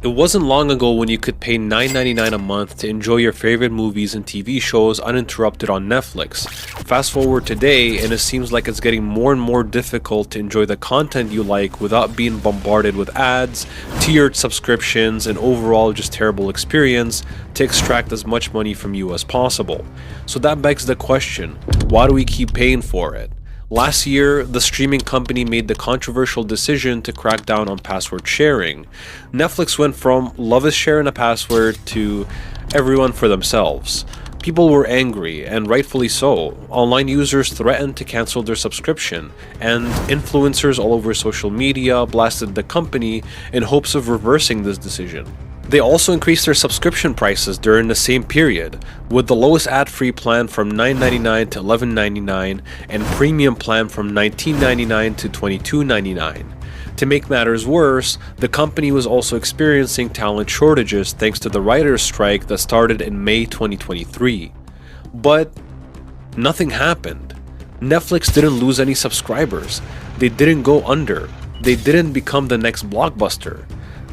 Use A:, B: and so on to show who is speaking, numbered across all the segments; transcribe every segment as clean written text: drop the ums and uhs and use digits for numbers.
A: It wasn't long ago when you could pay $9.99 a month to enjoy your favorite movies and TV shows uninterrupted on Netflix. Fast forward today, and it seems like it's getting more and more difficult to enjoy the content you like without being bombarded with ads, tiered subscriptions, and overall just terrible experience to extract as much money from you as possible. So that begs the question, why do we keep paying for it? Last year, the streaming company made the controversial decision to crack down on password sharing. Netflix went from love is sharing a password to everyone for themselves. People were angry, and rightfully so. Online users threatened to cancel their subscription, and influencers all over social media blasted the company in hopes of reversing this decision. They also increased their subscription prices during the same period, with the lowest ad-free plan from $9.99 to $11.99 and premium plan from $19.99 to $22.99. To make matters worse, the company was also experiencing talent shortages thanks to the writers' strike that started in May 2023. But nothing happened. Netflix didn't lose any subscribers. They didn't go under. They didn't become the next Blockbuster.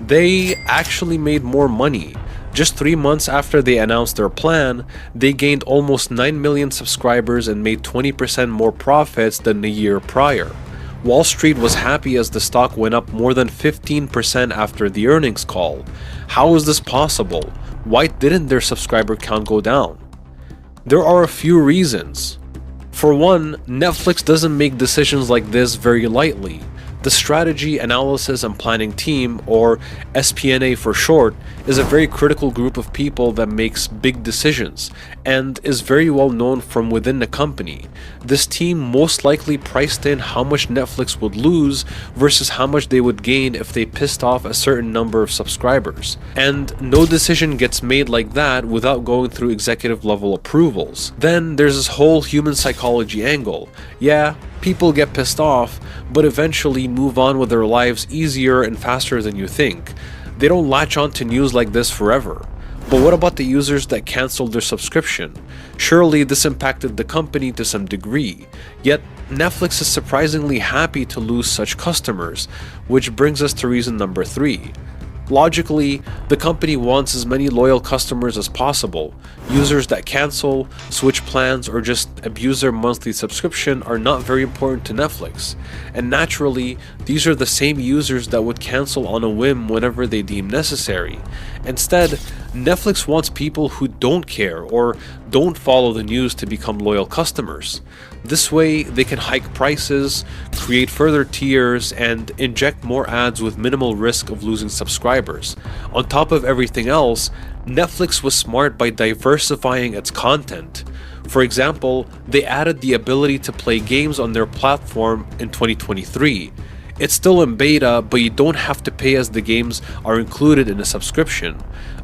A: They actually made more money. Just 3 months after they announced their plan, they gained almost 9 million subscribers and made 20% more profits than the year prior. Wall Street was happy as the stock went up more than 15% after the earnings call. How is this possible? Why didn't their subscriber count go down? There are a few reasons. For one, Netflix doesn't make decisions like this very lightly. The Strategy, Analysis and Planning Team, or SPNA for short, is a very critical group of people that makes big decisions and is very well known from within the company. This team most likely priced in how much Netflix would lose versus how much they would gain if they pissed off a certain number of subscribers. And no decision gets made like that without going through executive level approvals. Then there's this whole human psychology angle. Yeah, people get pissed off, but eventually move on with their lives easier and faster than you think. They don't latch on to news like this forever. But what about the users that canceled their subscription? Surely this impacted the company to some degree. Yet Netflix is surprisingly happy to lose such customers, which brings us to reason number 3. Logically, the company wants as many loyal customers as possible. Users that cancel, switch plans, or just abuse their monthly subscription are not very important to Netflix. And naturally, these are the same users that would cancel on a whim whenever they deem necessary. Instead, Netflix wants people who don't care or don't follow the news to become loyal customers. This way, they can hike prices, create further tiers, and inject more ads with minimal risk of losing subscribers. On top of everything else, Netflix was smart by diversifying its content. For example, they added the ability to play games on their platform in 2023. It's still in beta, but you don't have to pay as the games are included in a subscription,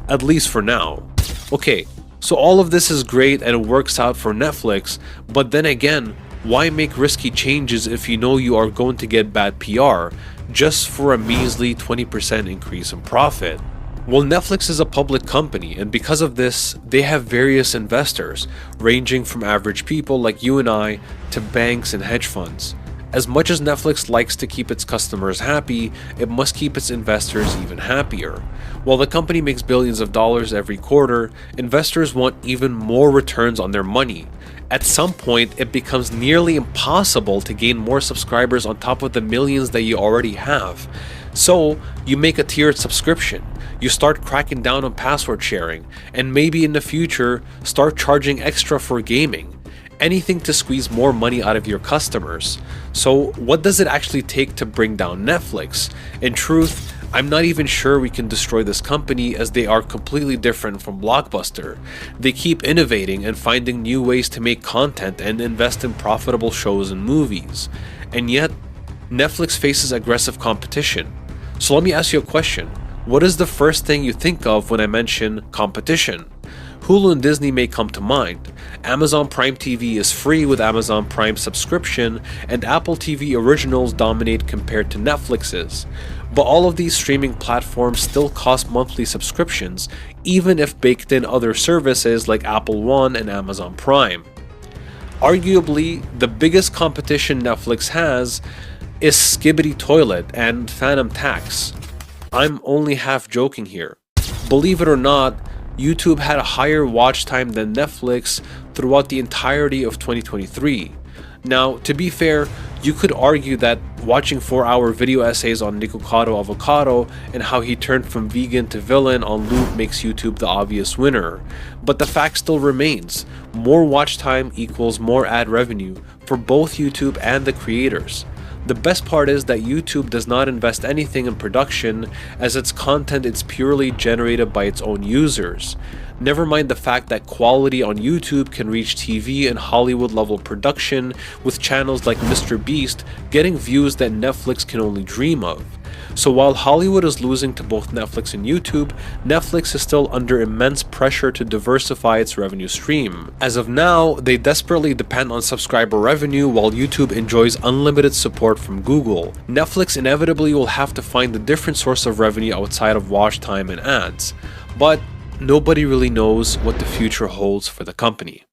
A: at least for now. Okay, so all of this is great and it works out for Netflix, but then again, why make risky changes if you know you are going to get bad PR just for a measly 20% increase in profit? Well, Netflix is a public company, and because of this, they have various investors, ranging from average people like you and I to banks and hedge funds. As much as Netflix likes to keep its customers happy, it must keep its investors even happier. While the company makes billions of dollars every quarter, investors want even more returns on their money. At some point, it becomes nearly impossible to gain more subscribers on top of the millions that you already have. So, you make a tiered subscription, you start cracking down on password sharing, and maybe in the future, start charging extra for gaming. Anything to squeeze more money out of your customers. So what does it actually take to bring down Netflix? In truth, I'm not even sure we can destroy this company as they are completely different from Blockbuster. They keep innovating and finding new ways to make content and invest in profitable shows and movies. And yet, Netflix faces aggressive competition. So let me ask you a question. What is the first thing you think of when I mention competition? Hulu and Disney may come to mind. Amazon Prime TV is free with Amazon Prime subscription, and Apple TV originals dominate compared to Netflix's. But all of these streaming platforms still cost monthly subscriptions, even if baked in other services like Apple One and Amazon Prime. Arguably, the biggest competition Netflix has is Skibbity Toilet and Phantom Tax. I'm only half joking here. Believe it or not, YouTube had a higher watch time than Netflix throughout the entirety of 2023. Now, to be fair, you could argue that watching 4-hour video essays on Nicocado Avocado and how he turned from vegan to villain on loop makes YouTube the obvious winner. But the fact still remains, more watch time equals more ad revenue for both YouTube and the creators. The best part is that YouTube does not invest anything in production, as its content is purely generated by its own users. Never mind the fact that quality on YouTube can reach TV and Hollywood level production, with channels like Mr. Beast getting views that Netflix can only dream of. So while Hollywood is losing to both Netflix and YouTube, Netflix is still under immense pressure to diversify its revenue stream. As of now, they desperately depend on subscriber revenue while YouTube enjoys unlimited support from Google. Netflix inevitably will have to find a different source of revenue outside of watch time and ads. But nobody really knows what the future holds for the company.